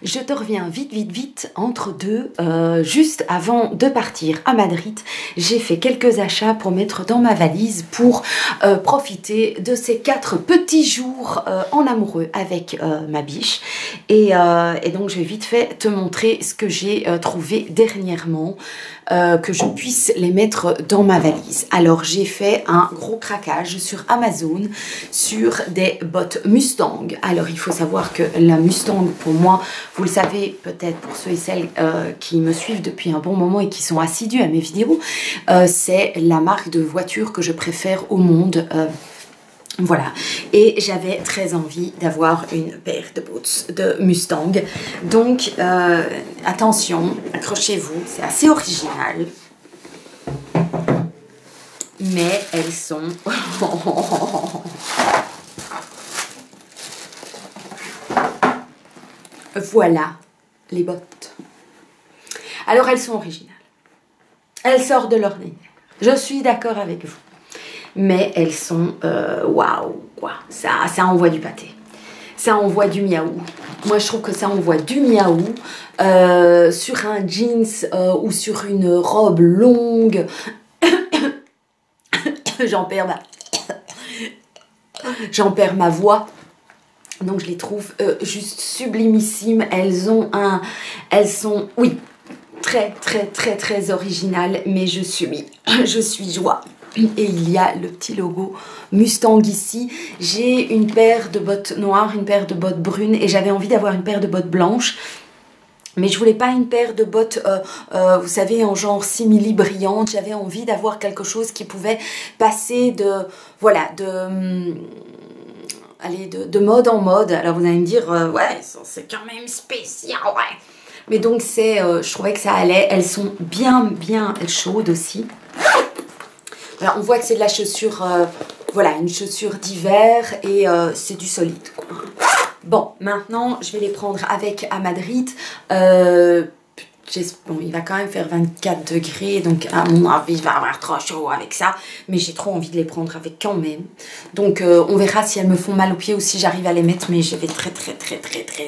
Je te reviens vite entre deux. Juste avant de partir à Madrid, j'ai fait quelques achats pour mettre dans ma valise pour profiter de ces 4 petits jours en amoureux avec ma biche. Et donc je vais vite fait te montrer ce que j'ai trouvé dernièrement, que je puisse les mettre dans ma valise. Alors j'ai fait un gros craquage sur Amazon sur des bottes Mustang. Alors il faut savoir que la Mustang, pour moi, vous le savez peut-être pour ceux et celles qui me suivent depuis un bon moment et qui sont assidus à mes vidéos, c'est la marque de voiture que je préfère au monde. Voilà, et j'avais très envie d'avoir une paire de boots de Mustang. Donc, attention, accrochez-vous, c'est assez original. Mais elles sont... Voilà les bottes. Alors, elles sont originales. Elles sortent de l'ordinaire. Je suis d'accord avec vous. Mais elles sont waouh, quoi. Ça envoie du pâté. Ça envoie du miaou. Moi, je trouve que ça envoie du miaou sur un jeans ou sur une robe longue. J'en perds ma voix. Donc, je les trouve juste sublimissimes. Elles sont, oui, très originales. Mais je suis joie. Et il y a le petit logo Mustang ici. J'ai une paire de bottes noires, une paire de bottes brunes et j'avais envie d'avoir une paire de bottes blanches. Mais je voulais pas une paire de bottes, vous savez, en genre simili brillante. J'avais envie d'avoir quelque chose qui pouvait passer de, voilà, de mode en mode. Alors vous allez me dire, ouais, c'est quand même spécial, ouais. Mais donc je trouvais que ça allait. Elles sont bien chaudes aussi. Alors, on voit que c'est de la chaussure, voilà, une chaussure d'hiver et c'est du solide, quoi. Bon, maintenant, je vais les prendre avec à Madrid. Bon, il va quand même faire 24 degrés, donc à mon avis, il va avoir trop chaud avec ça. Mais j'ai trop envie de les prendre avec quand même. Donc, on verra si elles me font mal aux pieds ou si j'arrive à les mettre. Mais j'avais très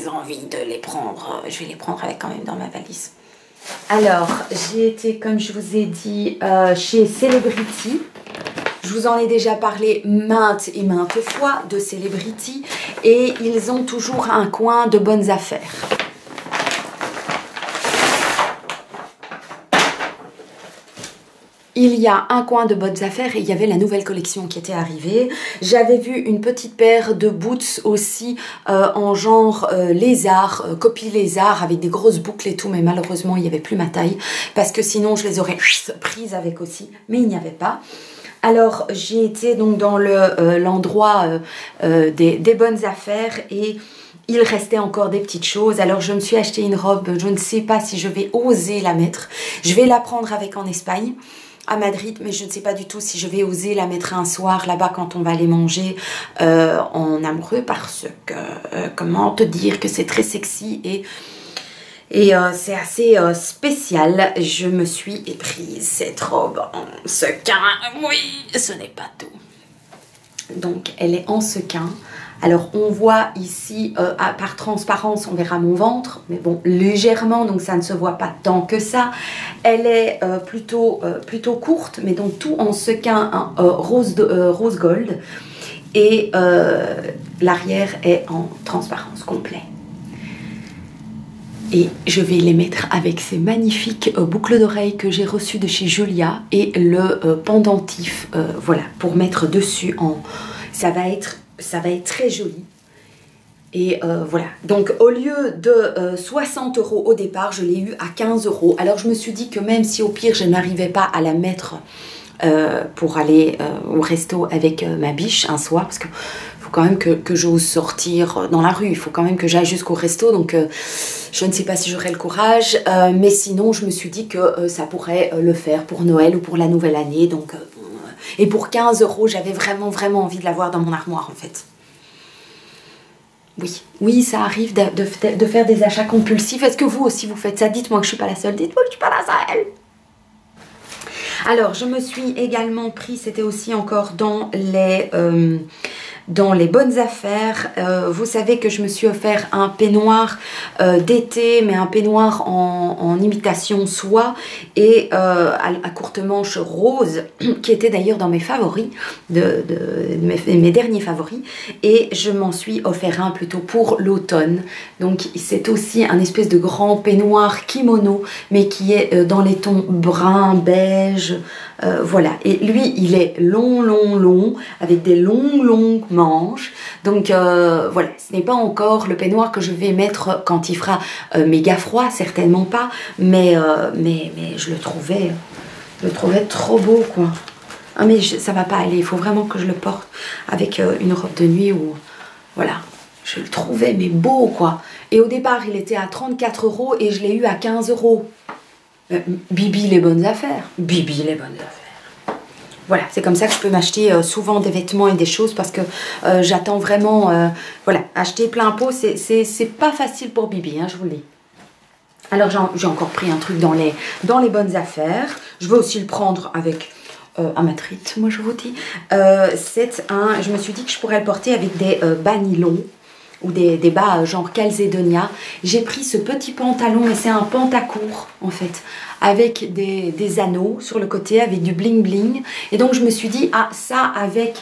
envie de les prendre. Je vais les prendre avec quand même dans ma valise. Alors, j'ai été, comme je vous ai dit, chez Celebrity. Je vous en ai déjà parlé maintes et maintes fois de Celebrity. Et ils ont toujours un coin de bonnes affaires. Il y a un coin de bonnes affaires et il y avait la nouvelle collection qui était arrivée. J'avais vu une petite paire de boots aussi en genre lézard, copie lézard avec des grosses boucles et tout. Mais malheureusement, il n'y avait plus ma taille parce que sinon, je les aurais prises avec aussi. Mais il n'y avait pas. Alors, j'ai été donc dans l'endroit des bonnes affaires et... il restait encore des petites choses. Alors, je me suis acheté une robe. Je ne sais pas si je vais oser la mettre. Je vais la prendre avec en Espagne, à Madrid, mais je ne sais pas du tout si je vais oser la mettre un soir là-bas quand on va aller manger en amoureux parce que, comment te dire que c'est très sexy et c'est assez spécial. Je me suis éprise cette robe en sequin. Oui, ce n'est pas tout. Donc, elle est en sequin. Alors, on voit ici, par transparence, on verra mon ventre, mais bon, légèrement, donc ça ne se voit pas tant que ça. Elle est plutôt courte, mais donc tout en sequin rose gold. Et l'arrière est en transparence complète. Et je vais les mettre avec ces magnifiques boucles d'oreilles que j'ai reçues de chez Julia et le pendentif, voilà, pour mettre dessus ça va être très joli. Et voilà, donc au lieu de 60 € au départ, je l'ai eu à 15 €. Alors je me suis dit que même si au pire je n'arrivais pas à la mettre pour aller au resto avec ma biche un soir, parce qu'il faut quand même que j'ose sortir dans la rue, il faut quand même que j'aille jusqu'au resto, donc je ne sais pas si j'aurai le courage, mais sinon je me suis dit que ça pourrait le faire pour Noël ou pour la nouvelle année, donc... et pour 15 €, j'avais vraiment envie de l'avoir dans mon armoire en fait. Oui, ça arrive de faire des achats compulsifs. Est-ce que vous aussi vous faites ça? Dites-moi que je ne suis pas la seule. Dites-moi que je ne suis pas la seule. Alors, je me suis également pris, c'était aussi encore dans dans les bonnes affaires. Vous savez que je me suis offert un peignoir d'été, mais un peignoir en imitation soie et à courte manche rose, qui était d'ailleurs dans mes favoris, mes derniers favoris. Et je m'en suis offert un plutôt pour l'automne. Donc c'est aussi un espèce de grand peignoir kimono, mais qui est dans les tons brun, beige, voilà. Et lui, il est long, avec des longues manches. Donc voilà, ce n'est pas encore le peignoir que je vais mettre quand il fera méga froid, certainement pas. Mais je le trouvais trop beau, quoi. Ah, mais ça va pas aller, il faut vraiment que je le porte avec une robe de nuit ou... Voilà, je le trouvais mais beau, quoi. Et au départ, il était à 34 € et je l'ai eu à 15 €. Bibi les bonnes affaires. Bibi les bonnes affaires. Voilà, c'est comme ça que je peux m'acheter souvent des vêtements et des choses parce que j'attends vraiment... voilà, acheter plein pot, c'est pas facile pour Bibi, hein, je vous le dis. Alors j'ai encore pris un truc dans les bonnes affaires. Je vais aussi le prendre avec... à Madrid, moi je vous dis. Je me suis dit que je pourrais le porter avec des bas nylon ou des bas genre Calzedonia. J'ai pris ce petit pantalon, mais c'est un pantacourt en fait, avec des anneaux sur le côté, avec du bling bling. Et donc je me suis dit, ah ça avec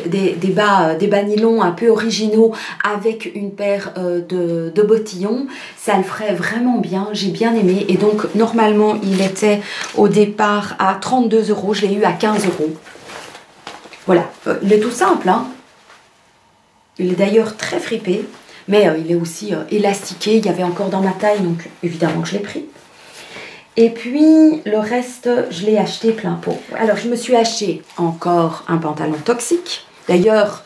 des bas nylon un peu originaux, avec une paire de bottillons, ça le ferait vraiment bien. J'ai bien aimé. Et donc normalement il était au départ à 32 €, je l'ai eu à 15 €. Voilà, il est tout simple, hein. Il est d'ailleurs très fripé, mais il est aussi élastiqué. Il y avait encore dans ma taille, donc évidemment que je l'ai pris. Et puis le reste, je l'ai acheté plein pot. Alors je me suis acheté encore un pantalon toxique. D'ailleurs,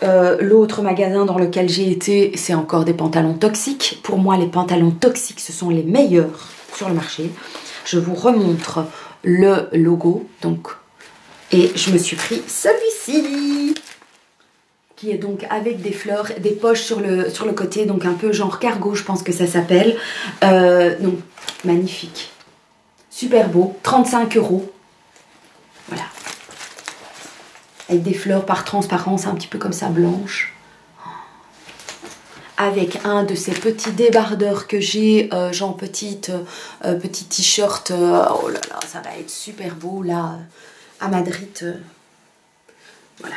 l'autre magasin dans lequel j'ai été, c'est encore des pantalons toxiques. Pour moi, les pantalons toxiques, ce sont les meilleurs sur le marché. Je vous remontre le logo. Donc, et je me suis pris celui-ci, qui est donc avec des fleurs, des poches sur le côté, donc un peu genre cargo, je pense que ça s'appelle. Donc, magnifique. Super beau, 35 €. Voilà. Avec des fleurs par transparence, un petit peu comme ça, blanche. Avec un de ces petits débardeurs que j'ai, genre petit t-shirt. Oh là là, ça va être super beau, là, à Madrid. Voilà.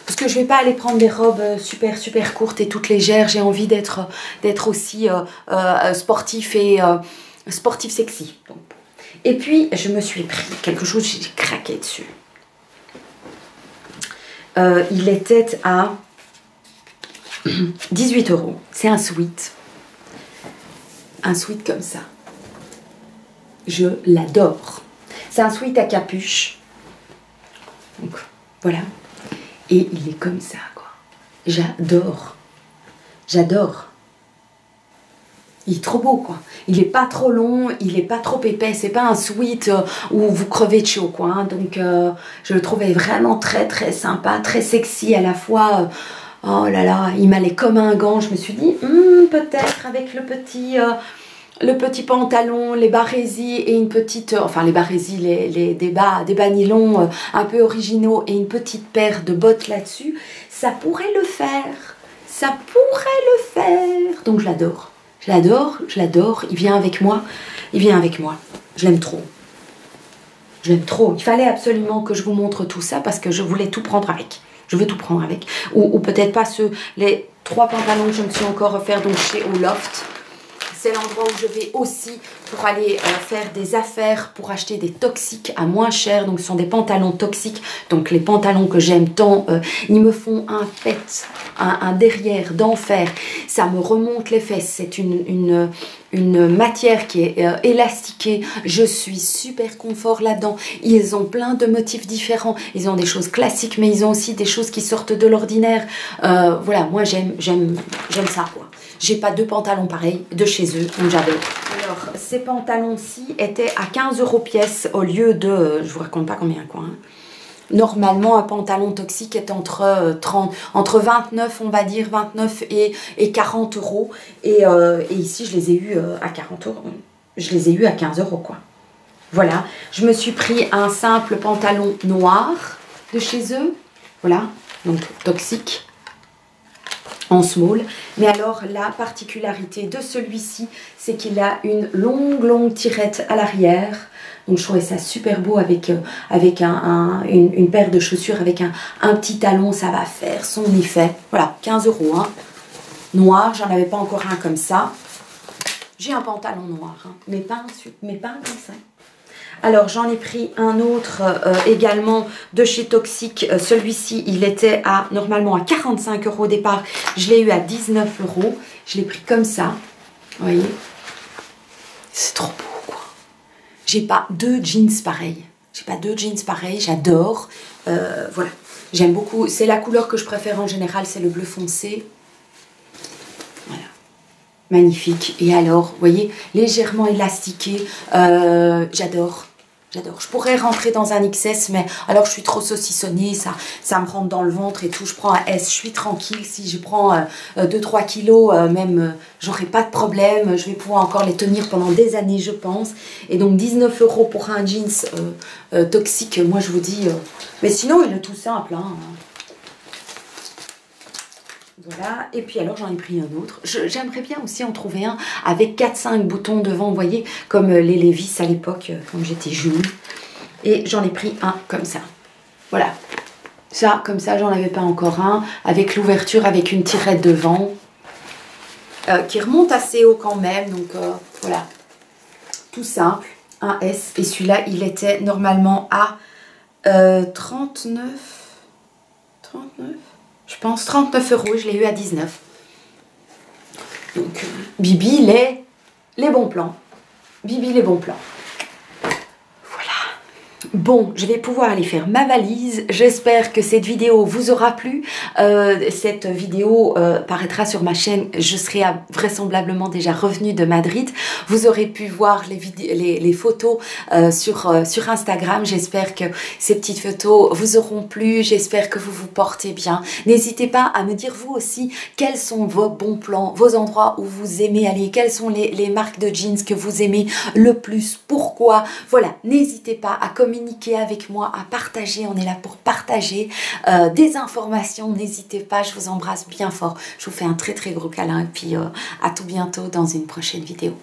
Parce que je vais pas aller prendre des robes super courtes et toutes légères. J'ai envie d'être aussi sportif et sportif sexy. Donc. Et puis je me suis pris quelque chose, j'ai craqué dessus. Il était à 18 €. C'est un sweat. Un sweat comme ça. Je l'adore. C'est un sweat à capuche. Donc voilà. Et il est comme ça, quoi. J'adore. J'adore. Il est trop beau, quoi. Il n'est pas trop long, il n'est pas trop épais. C'est pas un sweat où vous crevez de chaud, quoi. Hein. Donc, je le trouvais vraiment très sympa, très sexy à la fois. Oh là là, il m'allait comme un gant. Je me suis dit, peut-être avec le petit pantalon, les barésies et une petite... Enfin, les barésies, des bas nylon un peu originaux et une petite paire de bottes là-dessus, ça pourrait le faire. Ça pourrait le faire. Donc, je l'adore. Je l'adore. Il vient avec moi. Je l'aime trop. Je l'aime trop. Il fallait absolument que je vous montre tout ça parce que je voulais tout prendre avec. Je veux tout prendre avec. Ou peut-être pas les 3 pantalons que je me suis encore offert donc chez Oloft. C'est l'endroit où je vais aussi pour aller faire des affaires, pour acheter des toxiques à moins cher. Donc ce sont des pantalons toxiques, donc les pantalons que j'aime tant. Ils me font un pet, un derrière d'enfer. Ça me remonte les fesses. C'est une matière qui est élastiquée. Je suis super confort là-dedans. Ils ont plein de motifs différents. Ils ont des choses classiques, mais ils ont aussi des choses qui sortent de l'ordinaire. Voilà, moi j'aime ça, quoi. J'ai pas 2 pantalons pareils de chez eux, donc j'adore. Alors, ces pantalons-ci étaient à 15 € pièce au lieu de... je vous raconte pas combien, quoi. Hein. Normalement, un pantalon toxique est entre 29, on va dire, 29 et 40 €. Et ici, je les ai eus à 40 €. Je les ai eus à 15 €, quoi. Voilà. Je me suis pris un simple pantalon noir de chez eux. Voilà, donc toxique en small. Mais alors la particularité de celui-ci, c'est qu'il a une longue tirette à l'arrière. Donc je trouvais ça super beau avec une paire de chaussures avec un petit talon, ça va faire son effet. Voilà, 15 €. Hein. Noir, j'en avais pas encore un comme ça. J'ai un pantalon noir, hein, mais pas un comme ça. Alors j'en ai pris un autre également de chez Toxic. Celui-ci il était normalement à 45 € au départ. Je l'ai eu à 19 €. Je l'ai pris comme ça. Vous voyez. C'est trop beau quoi. J'ai pas deux jeans pareils. J'adore. Voilà. J'aime beaucoup. C'est la couleur que je préfère en général. C'est le bleu foncé. Voilà. Magnifique. Et alors, vous voyez, légèrement élastiqué. J'adore. J'adore. Je pourrais rentrer dans un XS, mais alors je suis trop saucissonnée, ça me rentre dans le ventre et tout. Je prends un S, je suis tranquille. Si je prends 2-3 kilos, même, j'aurai pas de problème. Je vais pouvoir encore les tenir pendant des années, je pense. Et donc 19 € pour un jeans toxique, moi je vous dis... mais sinon, il est tout simple, hein. Voilà, et puis alors j'en ai pris un autre. J'aimerais bien aussi en trouver un avec 4-5 boutons devant, vous voyez, comme les Levi's à l'époque, quand j'étais jeune. Et j'en ai pris un comme ça. Voilà. Ça, comme ça, j'en avais pas encore un, avec l'ouverture, avec une tirette devant, qui remonte assez haut quand même. Donc voilà, tout simple, un S. Et celui-là, il était normalement à 39, je pense 39 €, je l'ai eu à 19. Donc, Bibi, les bons plans. Bibi, les bons plans. Voilà. Bon, je vais pouvoir aller faire ma valise. J'espère que cette vidéo vous aura plu. Cette vidéo paraîtra sur ma chaîne. Je serai vraisemblablement déjà revenue de Madrid. Vous aurez pu voir les photos sur Instagram. J'espère que ces petites photos vous auront plu. J'espère que vous vous portez bien. N'hésitez pas à me dire vous aussi quels sont vos bons plans, vos endroits où vous aimez aller, quelles sont les marques de jeans que vous aimez le plus, pourquoi. Voilà, n'hésitez pas à communiquer avec moi, à partager. On est là pour partager des informations. N'hésitez pas, je vous embrasse bien fort. Je vous fais un très gros câlin et puis à tout bientôt dans une prochaine vidéo.